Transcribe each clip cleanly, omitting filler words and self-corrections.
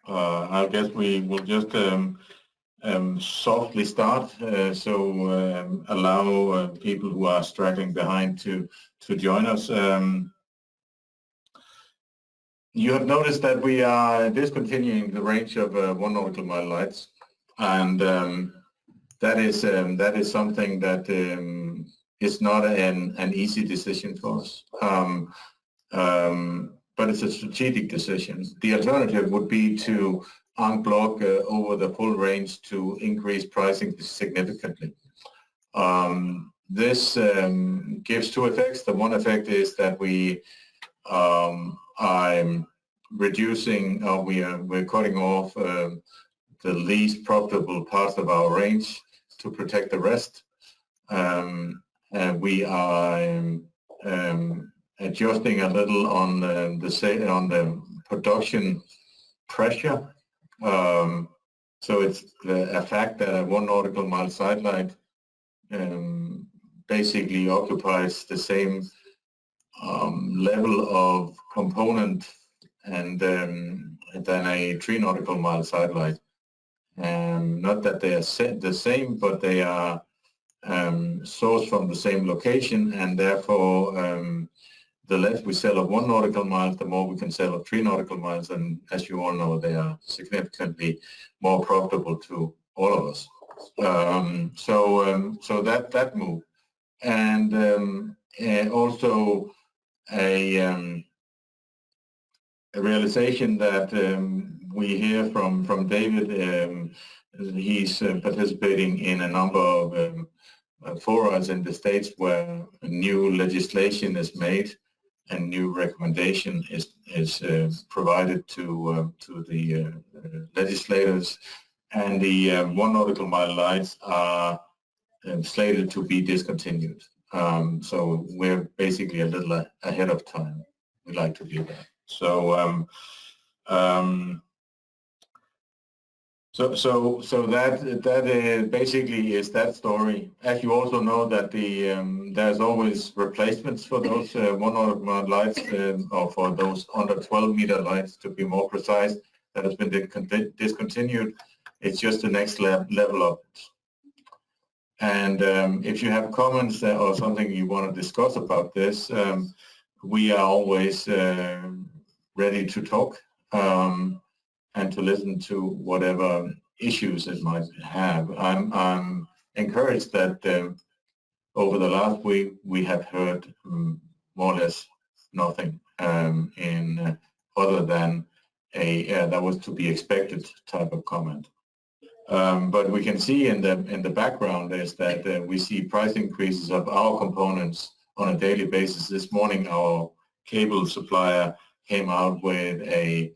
I guess we will just softly start, so allow people who are straggling behind to join us. You have noticed that we are discontinuing the range of 1 nautical mile lights, and that is something that is not an easy decision for us. But it's a strategic decision. The alternative would be to en bloc over the full range to increase pricing significantly. This gives two effects. The one effect is that we are reducing, we're cutting off the least profitable parts of our range to protect the rest. And we are adjusting a little on the production pressure. So it's a fact that a 1 nautical mile sidelight basically occupies the same level of component and than a 3 nautical mile sidelight. Not that they are the same, but they are sourced from the same location, and therefore the less we sell of 1 nautical miles, the more we can sell of 3 nautical miles, and as you all know, they are significantly more profitable to all of us. So that move, and also a realization that we hear from David. He's participating in a number of forums in the States where new legislation is made and new recommendation is provided to the legislators, and the 1 nautical mile lights are slated to be discontinued. So we're basically a little ahead of time. We like to do that. So that basically is that story. As you also know that there's always replacements for those 1 nautical mile lights, or for those under 12-meter lights to be more precise, that has been discontinued. It's just the next level of it. And if you have comments or something you want to discuss about this, we are always ready to talk. And to listen to whatever issues it might have. I'm encouraged that over the last week we have heard more or less nothing in other than that was to be expected type of comment. But we can see in the background is that we see price increases of our components on a daily basis. This morning our cable supplier came out with a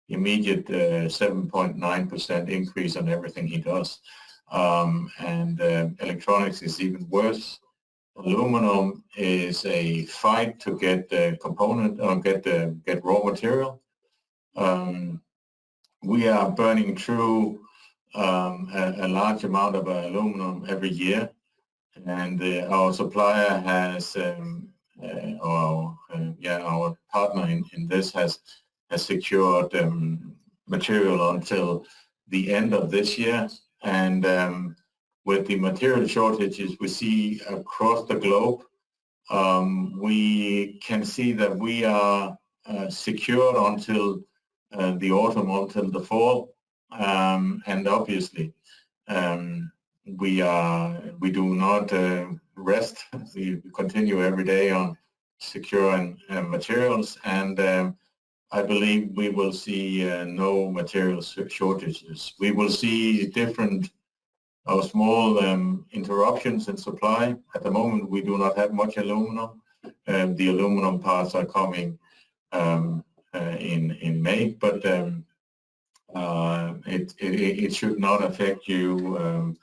immediate 7.9% increase on everything he does, and electronics is even worse. Aluminum is a fight to get the component or get raw material. We are burning through a large amount of aluminum every year, and our supplier has our partner in this has secured material until the end of this year. And with the material shortages we see across the globe, we can see that we are secured until the autumn, until the fall. And obviously we do not rest. We continue every day on securing materials, and I believe we will see no material shortages. We will see different or small interruptions in supply. At the moment, we do not have much aluminum. The aluminum parts are coming in May, but it should not affect you.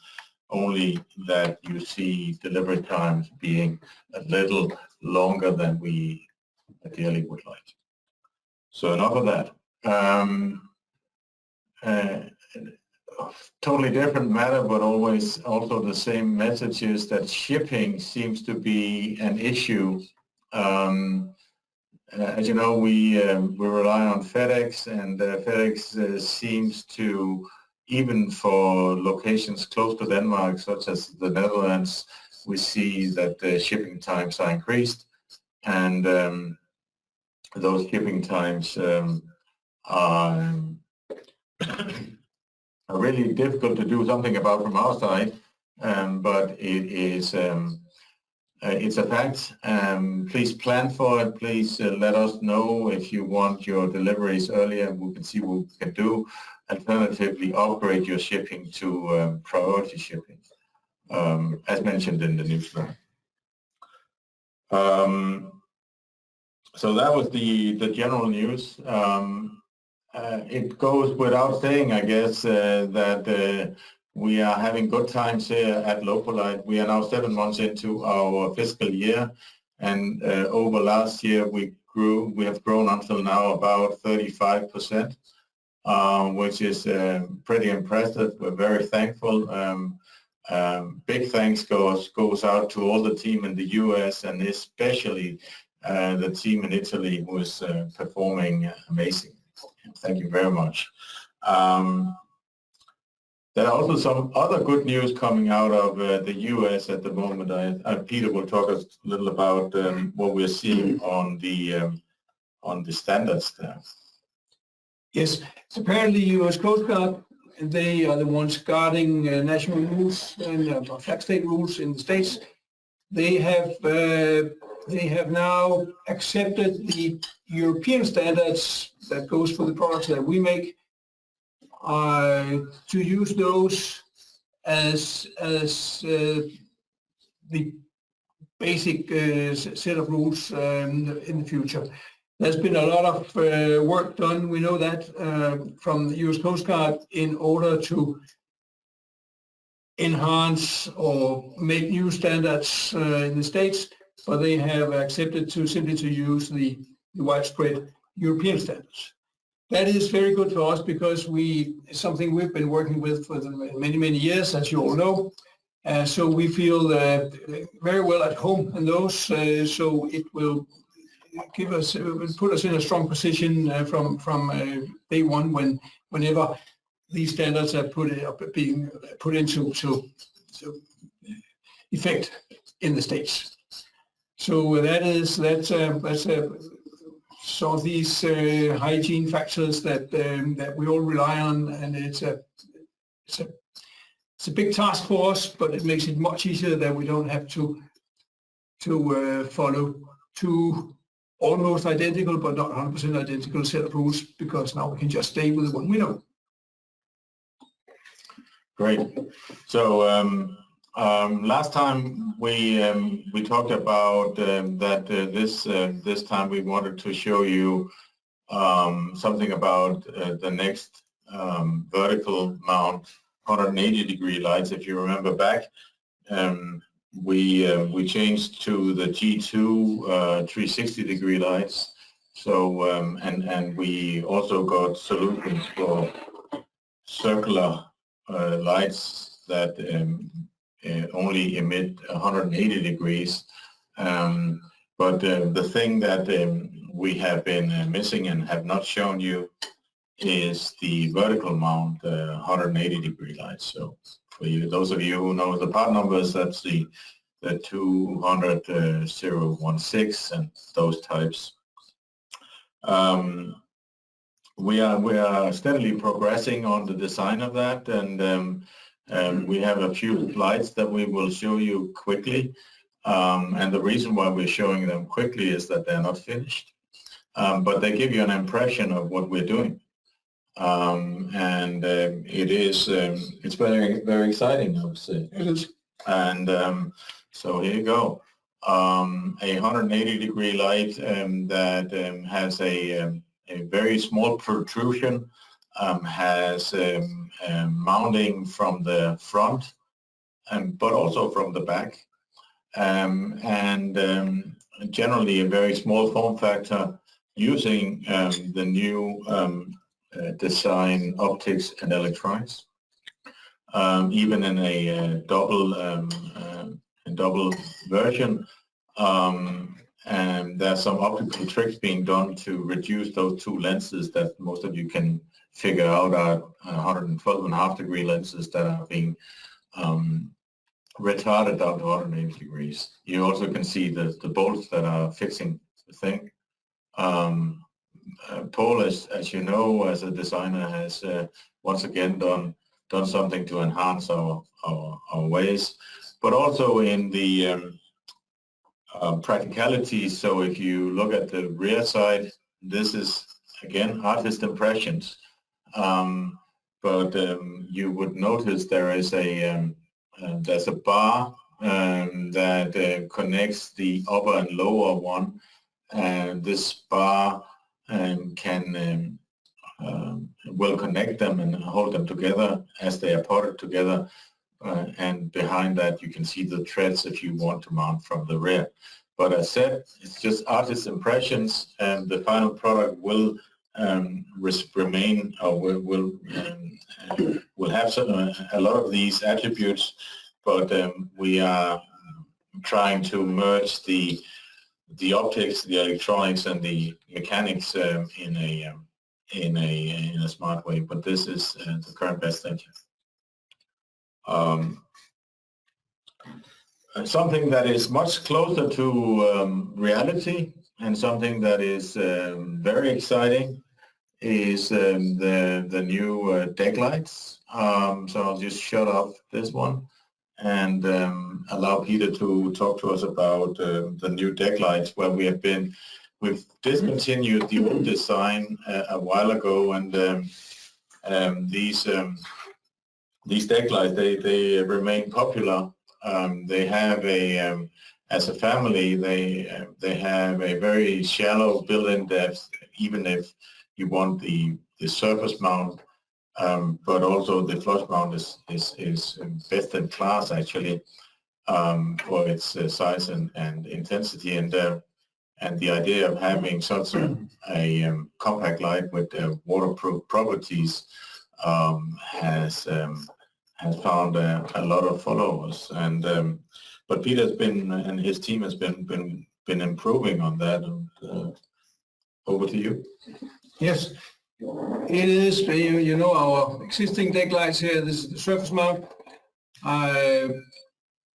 Only that you see delivery times being a little longer than we ideally would like. So enough of that. Totally different matter, but always also the same message is that shipping seems to be an issue. as you know, we rely on FedEx, and FedEx seems to, even for locations close to Denmark, such as the Netherlands, we see that the shipping times are increased, and those shipping times are really difficult to do something about from our side, but it is it's a fact. Please plan for it. Please let us know if you want your deliveries earlier. We can see what we can do. Alternatively, upgrade your shipping to priority shipping, as mentioned in the newsletter. So that was the general news. It goes without saying, I guess, that we are having good times here at Lopolight. We are now 7 months into our fiscal year, and over last year we have grown until now about 35%, which is pretty impressive. We're very thankful. Big thanks goes out to all the team in the US, and especially the team in Italy, who is performing amazing. Thank you very much. There are also some other good news coming out of the US at the moment. Peter will talk a little about what we're seeing on the standards there. Yes, so apparently US Coast Guard, they are the ones guarding national rules and flag state rules in the States. They have now accepted the European standards that goes for the products that we make, to use those as the basic set of rules in the future. There's been a lot of work done, we know that, from the US Coast Guard in order to enhance or make new standards in the States, but they have accepted simply to use the widespread European standards. That is very good for us because it's something we've been working with for many, many years, as you all know. So we feel very well at home in those, so it will put us in a strong position from day one whenever these standards are being put into effect in the States. So that's some of these hygiene factors that we all rely on, and it's a big task for us, but it makes it much easier that we don't have to follow two almost identical but not 100% identical set of rules, because now we can just stay with the one we know. Great. So last time we talked about that this time we wanted to show you something about the next vertical mount 180-degree lights. If you remember back, we changed to the G2 360-degree lights. So and we also got solutions for circular lights that only emit 180 degrees. But the thing that we have been missing and have not shown you is the vertical mount 180-degree lights. So for you, those of you who know the part numbers, that's the 200-016 and those types. We are steadily progressing on the design of that, and we have a few slides that we will show you quickly. And the reason why we're showing them quickly is that they're not finished, but they give you an impression of what we're doing. And it's very, very exciting, I would say. It is. And so here you go. A 180-degree light that has a very small protrusion, has mounting from the front, but also from the back, and generally a very small form factor using the new design optics and electronics, even in a double version. There's some optical tricks being done to reduce those two lenses that most of you can figure out are 112.5 degree lenses that are being retarded down to 180 degrees. You also can see the bolts that are fixing the thing. Paul, as you know, as a designer, has once again done something to enhance our ways, but also in the practicality. So if you look at the rear side, this is again artist impressions, but you would notice there is there's a bar that connects the upper and lower one, and this bar will connect them and hold them together as they are ported together. And behind that you can see the threads if you want to mount from the rear. But as said, it's just artist impressions, and the final product will remain, or will have a lot of these attributes, but we are trying to merge the optics, the electronics, and the mechanics in a smart way. But this is the current best engine. Something that is much closer to reality and something that is very exciting is the new deck lights. So I'll just shut off this one and allow Peter to talk to us about the new deck lights, where we've discontinued the old design a while ago, and these deck lights, they remain popular. They have as a family, they have a very shallow built-in depth, even if you want the surface mount, but also the flush mount is best in class actually for its size and intensity, and the idea of having such a compact light with waterproof properties has found a lot of followers, and but Peter's been and his team has been improving on that. And, over to you. Yes, it is. You know, our existing deck lights here. This is the surface mount.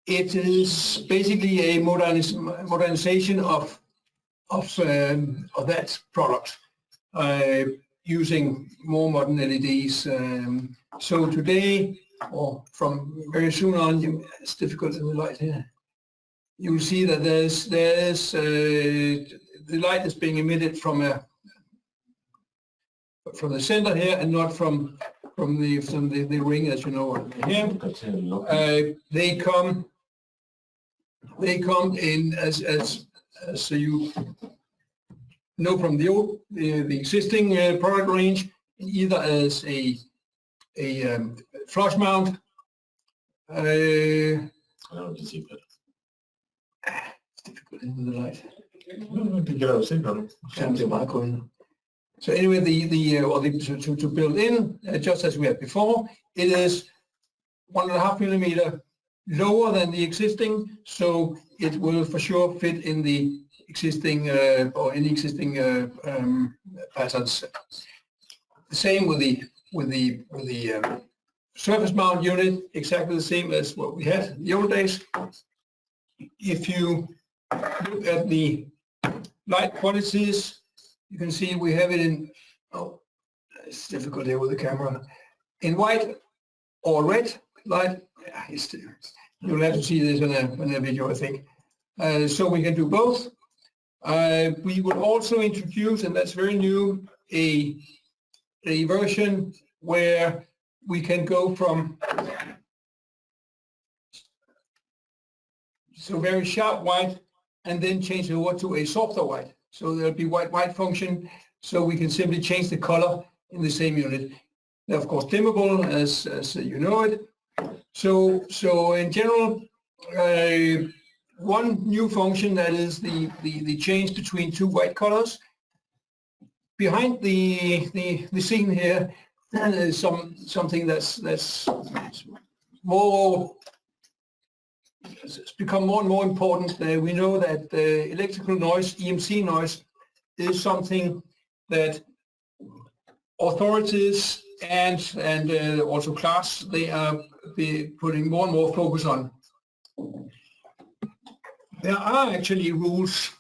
It is basically a modernization of that product using more modern LEDs. So today, or from very soon on, it's difficult in the light here. You will see that there's the light is being emitted from the center here, and not from the ring, as you know here. They come in as you know from the existing product range, either as a flush mount. I don't see that. It's difficult in the light. So anyway, to build in, just as we had before, it is 1.5 millimeter lower than the existing, so it will for sure fit in the existing or any existing patterns. The same with the surface mount unit, exactly the same as what we had in the old days. If you look at the light qualities, you can see we have it in, oh, it's difficult here with the camera, in white or red light. You'll have to see this in a video, I think. So we can do both. We will also introduce, and that's very new, a version where we can go from very sharp white and then change it over to a softer white. So there'll be white function, so we can simply change the color in the same unit. They're of course dimmable as you know it. So in general, one new function, that is the change between two white colors. Behind the scene here is something that's more it's become more and more important. We know that electrical noise, EMC noise, is something that authorities and also class, they are putting more and more focus on. There are actually rules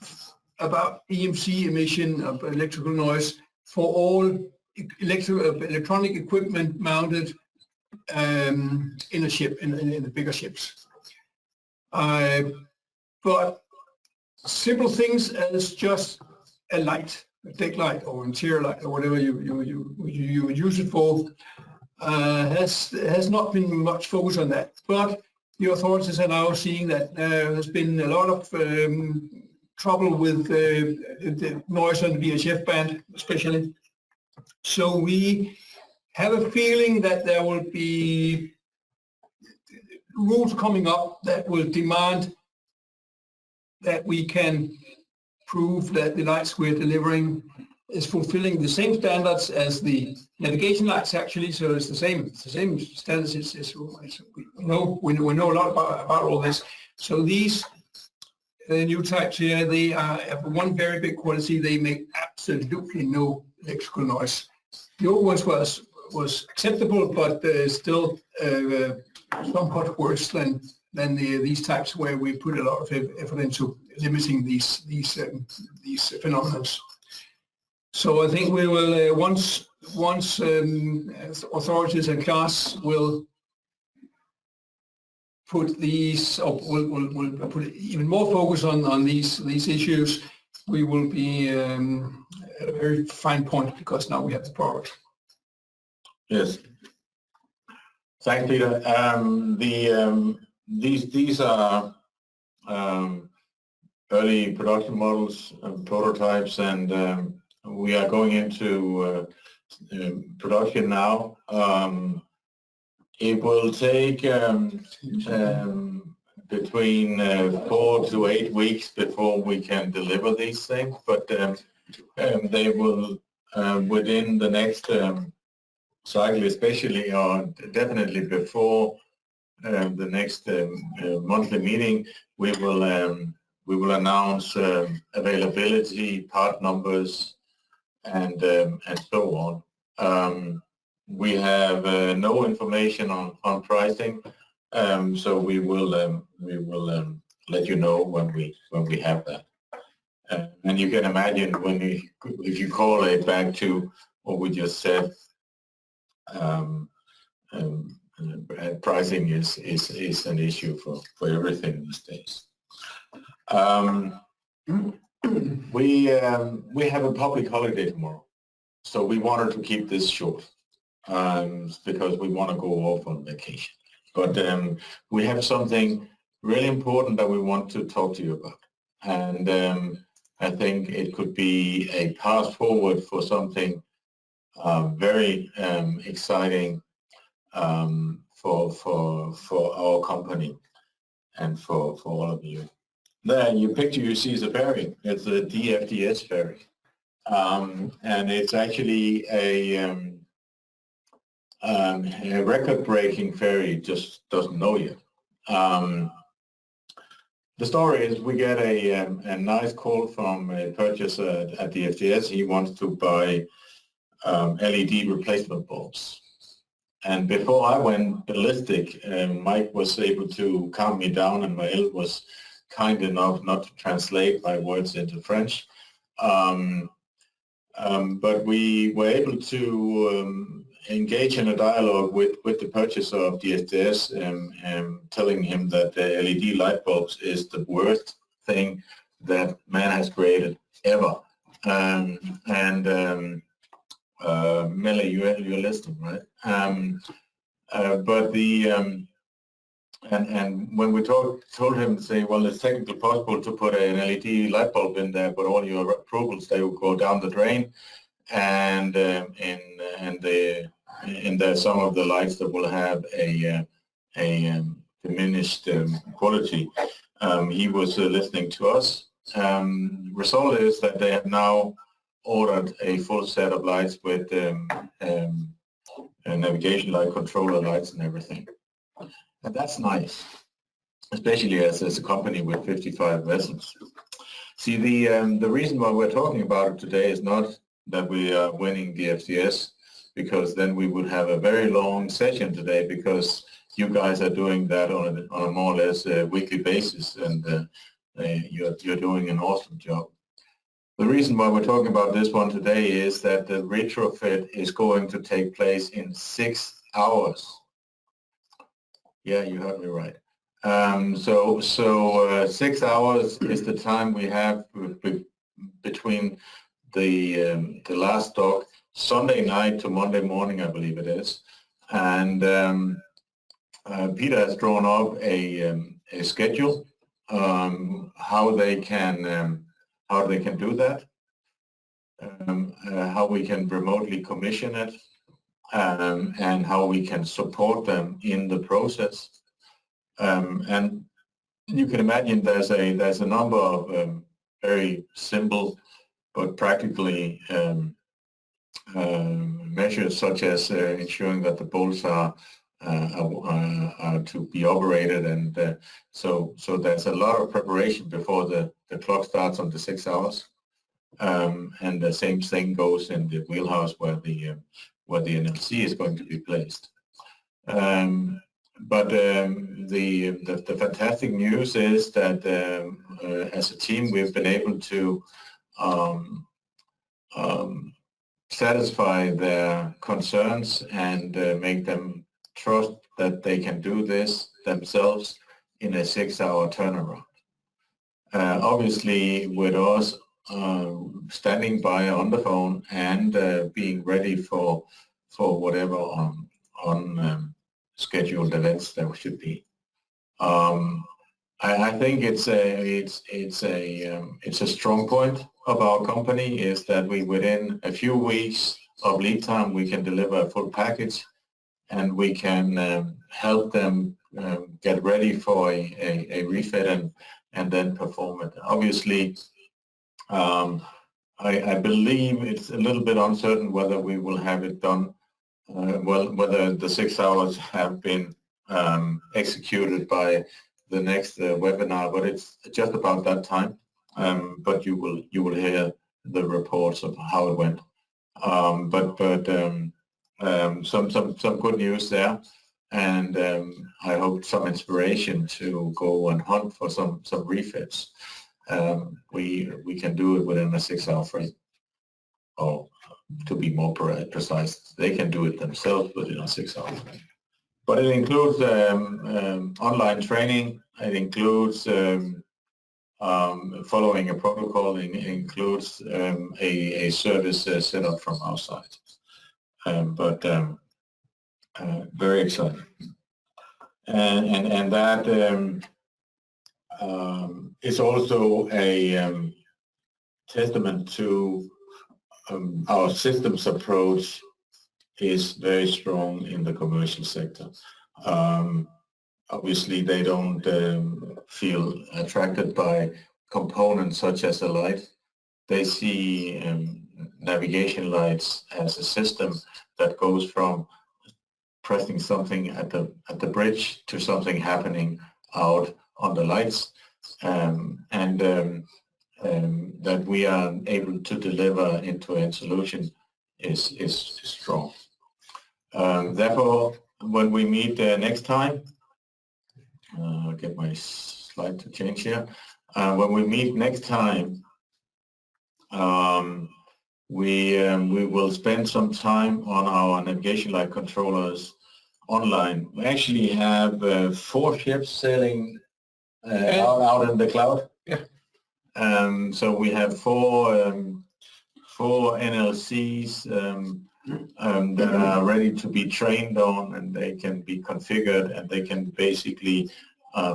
about EMC emission of electrical noise for all electronic equipment mounted in a ship, in the bigger ships. But simple things as just a light, a deck light or interior light or whatever you would use it for, has not been much focus on that. But the authorities are now seeing that there's been a lot of trouble with the noise on the VHF band, especially. So we have a feeling that there will be rules coming up that will demand that we can prove that the lights we're delivering is fulfilling the same standards as the navigation lights actually. So it's the same standards. We know a lot about all this. So these new types here, they are of one very big quality. They make absolutely no electrical noise. The old ones was acceptable, but still somewhat worse than these types where we put a lot of effort into limiting these phenomena. So I think we will once authorities and class will put these, or will put even more focus on these issues, we will be at a very fine point, because now we have the product. Yes. Thanks, Peter. These are early production models, prototypes, and we are going into production now. It will take between 4 to 8 weeks before we can deliver these things, but they will within the next cycle, especially, or definitely before the next monthly meeting, we will announce availability, part numbers, and so on. We have no information on pricing, so we will let you know when we have that. And you can imagine if you correlate back to what we just said, pricing is an issue for everything these days. We have a public holiday tomorrow, so we wanted to keep this short because we want to go off on vacation. But we have something really important that we want to talk to you about, and I think it could be a path forward for something very exciting for our company and for all of you. There, your picture you see is a ferry. It's a DFDS ferry, and it's actually a record-breaking ferry. Just doesn't know yet. The story is we get a nice call from a purchaser at DFDS. He wants to buy LED replacement bulbs. And before I went ballistic, Mike was able to calm me down, and Maël was kind enough not to translate my words into French. But we were able to engage in a dialogue with the purchaser of DFDS, telling him that the LED light bulbs is the worst thing that man has created ever. Mele, you're listening, right? But and when we told him, say, well, it's technically possible to put an LED light bulb in there, but all your approvals, they will go down the drain, and there's some of the lights that will have a diminished quality. He was listening to us. Result is that they have now ordered a full set of lights with navigation light, controller lights, and everything. And that's nice. especially as a company with 55 vessels. See, the reason why we're talking about it today is not that we are winning the FCS, because then we would have a very long session today, because you guys are doing that on a more or less weekly basis, and you're doing an awesome job. The reason why we're talking about this one today is that the retrofit is going to take place in 6 hours. Yeah, you heard me right. So 6 hours is the time we have between the last dock, Sunday night to Monday morning, I believe it is. And Peter has drawn up a schedule how they can do that, how we can remotely commission it, and how we can support them in the process. And you can imagine there's a number of very simple but practically measures, such as ensuring that the bolts are to be operated, and so there's a lot of preparation before the clock starts on the 6 hours. And the same thing goes in the wheelhouse where the NLC is going to be placed. But the fantastic news is that as a team we've been able to satisfy their concerns and make them trust that they can do this themselves in a 6-hour turnaround. Obviously, with us standing by on the phone and being ready for whatever on scheduled events there should be. I think it's a strong point of our company, is that we, within a few weeks of lead time, we can deliver a full package, and we can help them get ready for a refit and then perform it. Obviously, I believe it's a little bit uncertain whether we will have it done, whether the 6 hours have been executed by the next webinar, but it's just about that time. But you will hear the reports of how it went. Some good news there, and I hope some inspiration to go and hunt for some refits. We can do it within a 6-hour frame, or to be more precise, they can do it themselves within a 6-hour frame. But it includes online training. It includes following a protocol. It includes a service set up from our side. Very exciting. And that is also a testament to our systems approach is very strong in the commercial sector. Obviously, they don't feel attracted by components such as a light. They see navigation lights as a system that goes from pressing something at the bridge to something happening out on the lights, and that we are able to deliver end-to-end solution is strong. Therefore, when we meet next time, I'll get my slide to change here. When we meet next time, we will spend some time on our navigation light controllers online. We actually have 4 ships sailing out in the cloud. Yeah. So we have 4 NLCs that are ready to be trained on, and they can be configured, and they can basically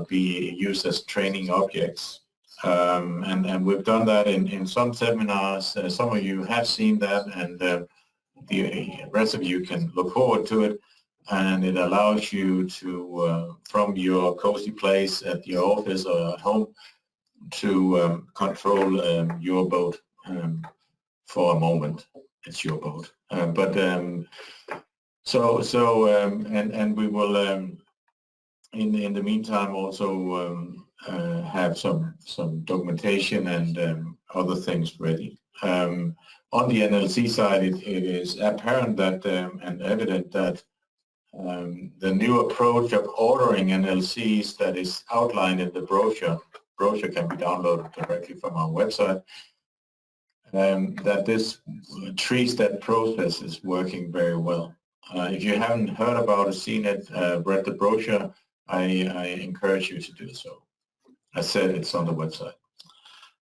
be used as training objects. And we've done that in some seminars. Some of you have seen that, and the rest of you can look forward to it. And it allows you to, from your cozy place at your office or at home, to control your boat for a moment. It's your boat. And we will in the meantime also have some documentation and other things ready. On the NLC side, it is apparent that and evident that the new approach of ordering NLCs that is outlined in the brochure can be downloaded directly from our website, that this 3-step process is working very well. If you haven't heard about it, seen it, read the brochure, I encourage you to do so. I said it's on the website.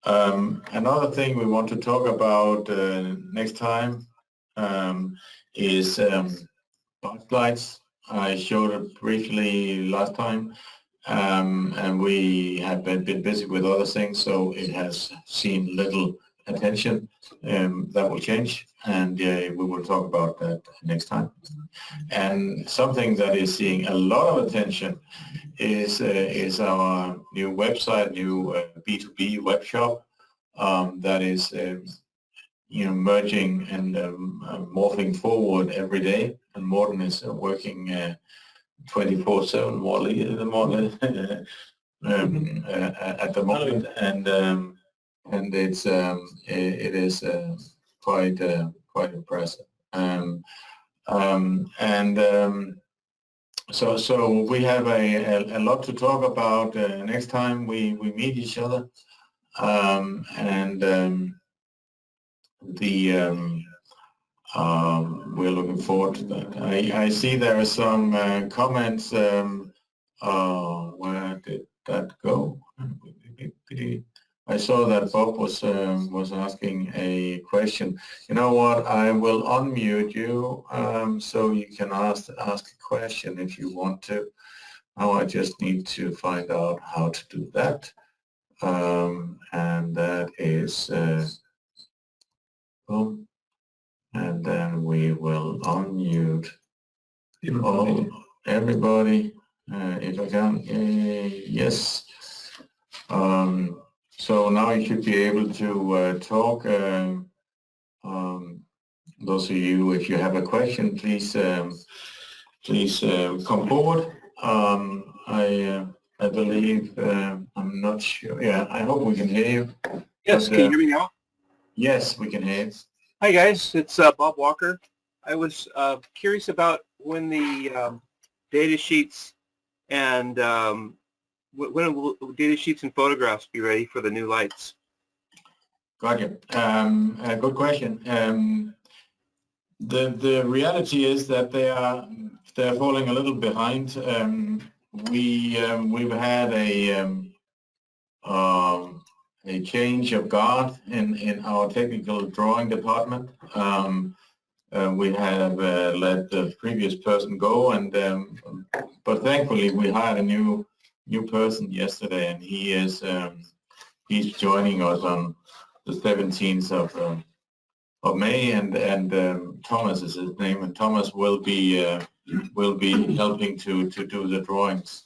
Another thing we want to talk about next time is box lights. I showed it briefly last time, and we have been busy with other things, so it has seen little attention. That will change, and we will talk about that next time. And something that is seeing a lot of attention is our new website, new B2B web shop that is merging and morphing forward every day. And Morten is working 24/7 more at the moment, and it is quite impressive. So we have a lot to talk about next time we meet each other, we're looking forward to that. I see there are some comments. Where did that go? I saw that Bob was asking a question. You know what? I will unmute you so you can ask a question if you want to. Now I just need to find out how to do that. And that is boom. And then we will unmute everybody if I can. Yes. So now you should be able to talk. Those of you, if you have a question, please come forward. I believe, I'm not sure. Yeah, I hope we can hear you. Yes, can you hear me now? Yes, we can hear you. Hi guys, it's Bob Walker. I was curious about when the data sheets and when will data sheets and photographs be ready for the new lights? Gotcha. Good question. The reality is that they're falling a little behind. We've had a change of guard in our technical drawing department. We have let the previous person go, and but thankfully we hired a new person yesterday, and he is he's joining us on the 17th of May, and Thomas is his name, and Thomas will be helping to do the drawings.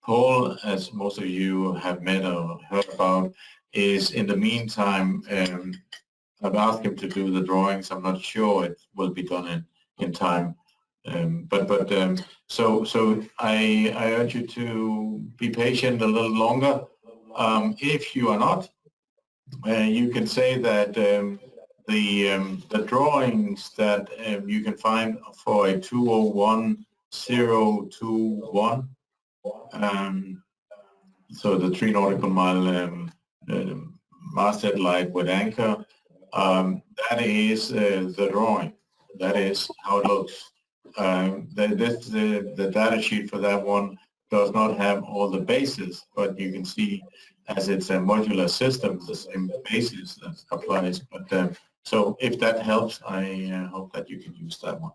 Paul, as most of you have met or heard about, is in the meantime, I've asked him to do the drawings. I'm not sure it will be done in time. So I urge you to be patient a little longer. If you are not, you can say that the drawings that you can find for a 201021, so the 3 nautical mile masthead light with anchor, that is the drawing. That is how it looks. The data sheet for that one does not have all the bases, but you can see as it's a modular system, the same basis that applies. But so if that helps, I hope that you can use that one.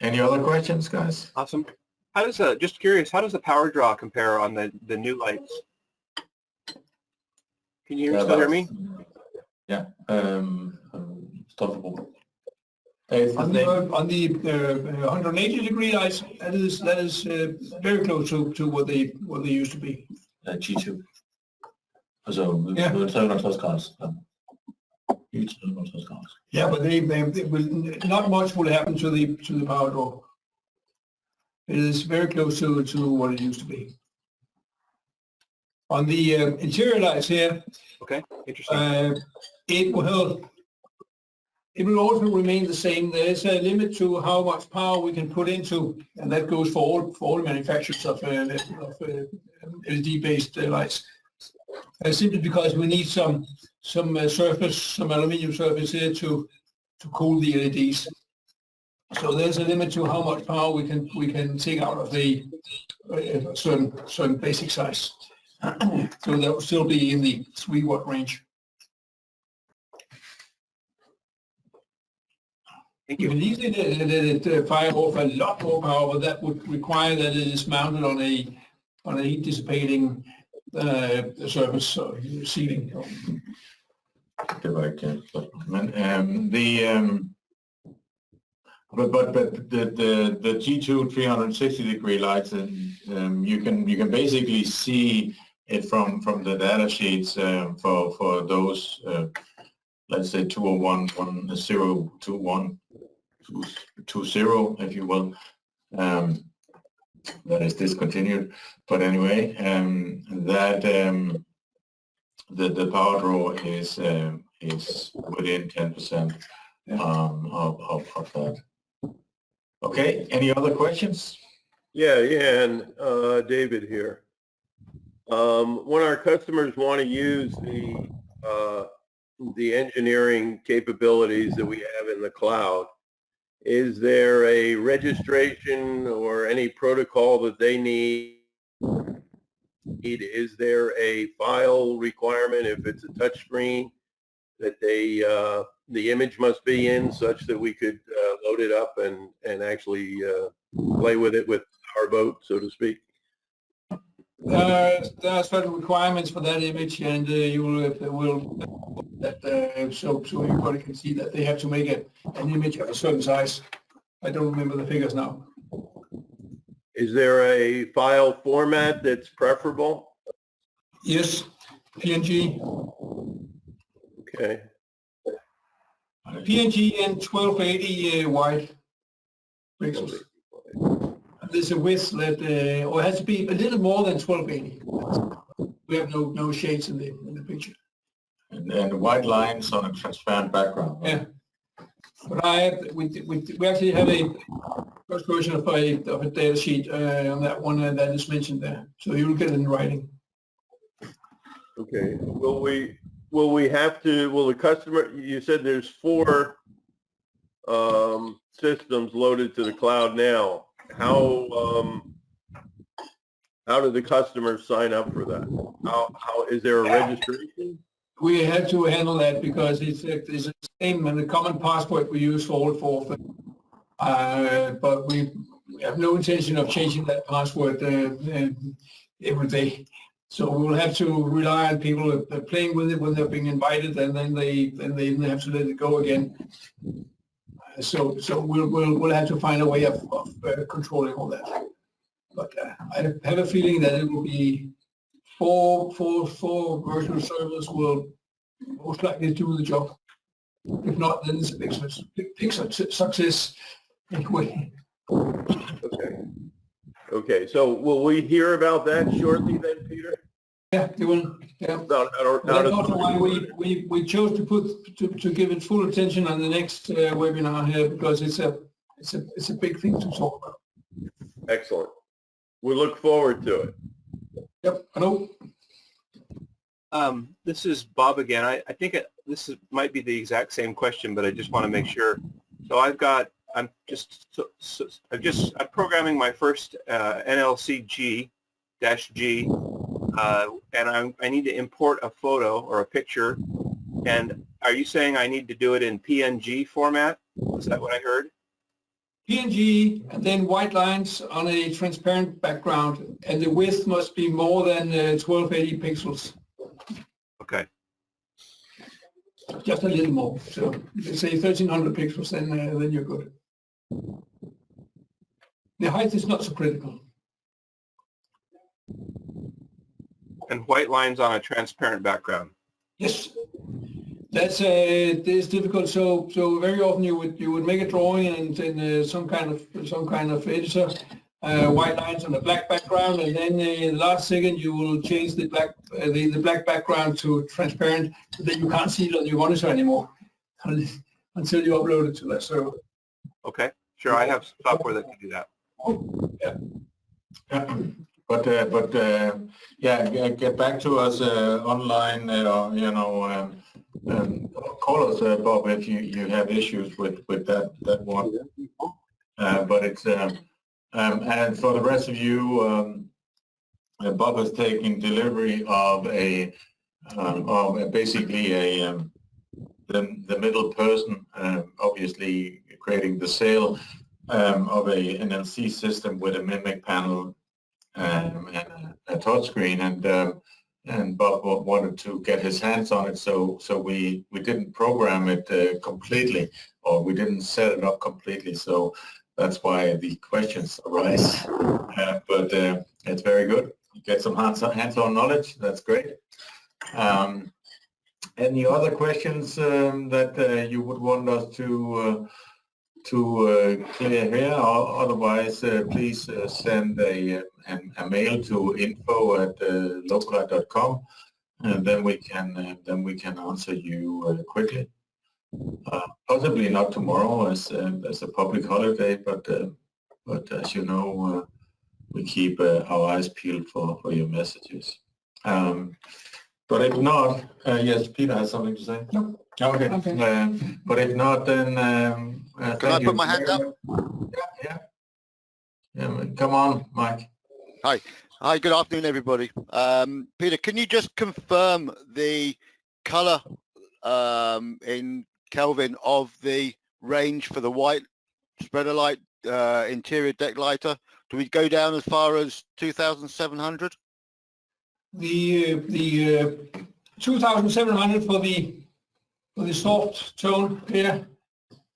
Any other questions, guys? Awesome. How does just curious, how does the power draw compare on the new lights? Can you still hear me? Yeah. Stoppable. On the 180-degree lights, that is very close to what they used to be. G2. So yeah. 360 grader. Yeah, but they will, not much will happen to the power draw. It is very close to what it used to be. On the interior lights here, Okay, interesting. it will also remain the same. There is a limit to how much power we can put into, and that goes for all manufacturers of LED-based lights. Simply because we need some surface, some aluminium surface here to cool the LEDs. So there's a limit to how much power we can take out of a certain basic size. So that will still be in the 3-watt range. Thank You you. can easily fire off a lot more power, but that would require that it is mounted on a heat dissipating surface ceiling. But the G2 360-degree lights, and you can basically see it from the data sheets for those let's say 201, 1021, 20, if you will. That is discontinued, but anyway, that the power draw is within 10% of that. Okay, any other questions? Yeah, and David here. When our customers want to use the engineering capabilities that we have in the cloud, is there a registration or any protocol that they need? Is there a file requirement if it's a touch screen that the image must be in such that we could load it up and actually play with it with our boat, so to speak? There are certain requirements for that image, and you will so everybody can see that they have to make an image of a certain size. I don't remember the figures now. Is there a file format that's preferable? Yes, PNG. Okay. PNG and 1280 wide pixels. There's a width that, or it has to be a little more than 1280. We have no shades in the picture. And white lines on a transparent background. Yeah. But we actually have a first version of a data sheet on that one that is mentioned there. So you'll get it in writing. Okay. Will the customer, you said there's 4 systems loaded to the cloud now. How do the customers sign up for that? How is there a registration? We have to handle that because it's the same and the common password we use for all 4 of them. But we have no intention of changing that password every day. So we will have to rely on people playing with it when they're being invited, and then they have to let it go again. So we'll have to find a way of controlling all that. But I have a feeling that it will be 4 virtual servers will most likely do the job. If not, then it's a big success anyway. Okay. So will we hear about that shortly then, Peter? Yeah, they will. Yeah. About That's also why we chose to give it full attention on the next webinar here, because it's a big thing to talk about. Excellent. We look forward to it. Yep. Hello. This is Bob again. I think might be the exact same question, but I just want to make sure. So I'm programming my first NLCG-G, and I need to import a photo or a picture. And are you saying I need to do it in PNG format? Is that what I heard? PNG, and then white lines on a transparent background, and the width must be more than 1280 pixels. Okay. Just a little more. So let's say 1300 pixels, then you're good. The height is not so critical. And white lines on a transparent background. Yes. That's it's difficult. So very often you would make a drawing in some kind of editor, white lines on a black background, and then in the last second you will change the black background to transparent, so that you can't see it on your monitor anymore until you upload it to that server. Okay, sure. I have software that can do that. Yeah. But yeah, get back to us online, you know, call us, Bob, if you have issues with that one. But it's and for the rest of you, Bob is taking delivery of basically the middle person, obviously creating the sale of an NLC system with a mimic panel and a touchscreen, and Bob wanted to get his hands on it, so we didn't program it completely, or we didn't set it up completely, so that's why the questions arise. But it's very good. You get some hands-on knowledge. That's great. Any other questions that you would want us to clear here? Or otherwise, please send a mail to info@lopolight.com, and then we can answer you quickly. Possibly not tomorrow, as a public holiday, but as you know, we keep our eyes peeled for your messages. But if not, yes, Peter has something to say. No. Okay. But if not, then Can I put my hand up? Yeah. Come on, Mike. Hi, good afternoon, everybody. Peter, can you just confirm the color in Kelvin of the range for the white spreader light interior deck lighter? Do we go down as far as 2,700? The 2,700 for the soft tone here,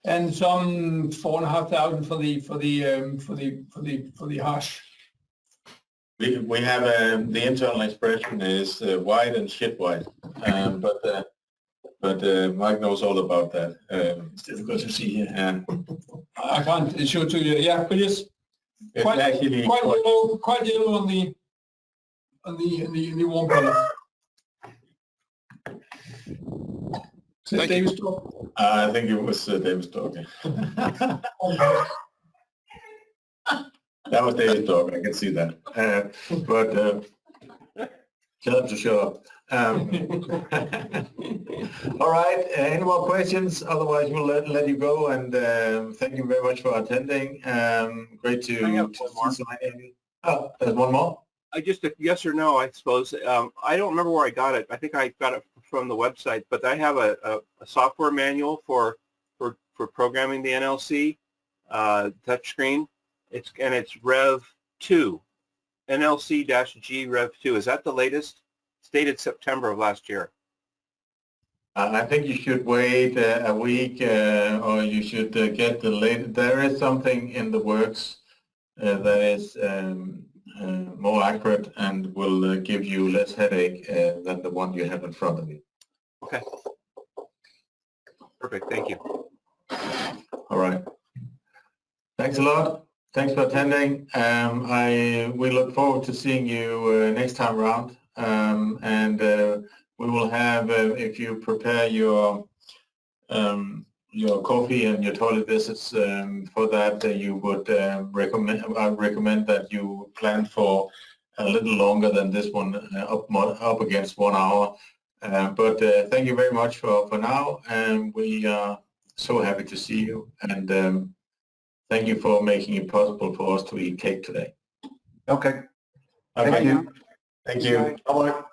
and some 4,500 for the harsh. We have the internal expression is white and shit white, but Mike knows all about that. It's difficult to see here. And I can't show it to you. Yeah, but it's it's quite actually quite yellow on the warm color. Is it Davis talk? I think it was Davis talking. That was Davis talk. I can see that. But tell him to shut up. All right. Any more questions? Otherwise, we'll let you go. And thank you very much for attending. Great to. I have one more. Oh, there's one more. I just a yes or no, I suppose. I don't remember where I got it. I think I got it from the website, but I have a software manual for programming the NLC touchscreen. It's Rev 2, NLC-G Rev 2. Is that the latest? It's dated September of last year. I think you should wait a week, or you should get the latest. There is something in the works that is more accurate and will give you less headache than the one you have in front of you. Okay. Perfect. Thank you. All right. Thanks a lot. Thanks for attending. We look forward to seeing you next time around. And we will have, if you prepare your coffee and your toilet visits, for that you would recommend that you plan for a little longer than this one, up against 1 hour. But thank you very much for now, and we are so happy to see you, and thank you for making it possible for us to eat cake today. Okay. Okay. Thank you. Thank you. Bye-bye.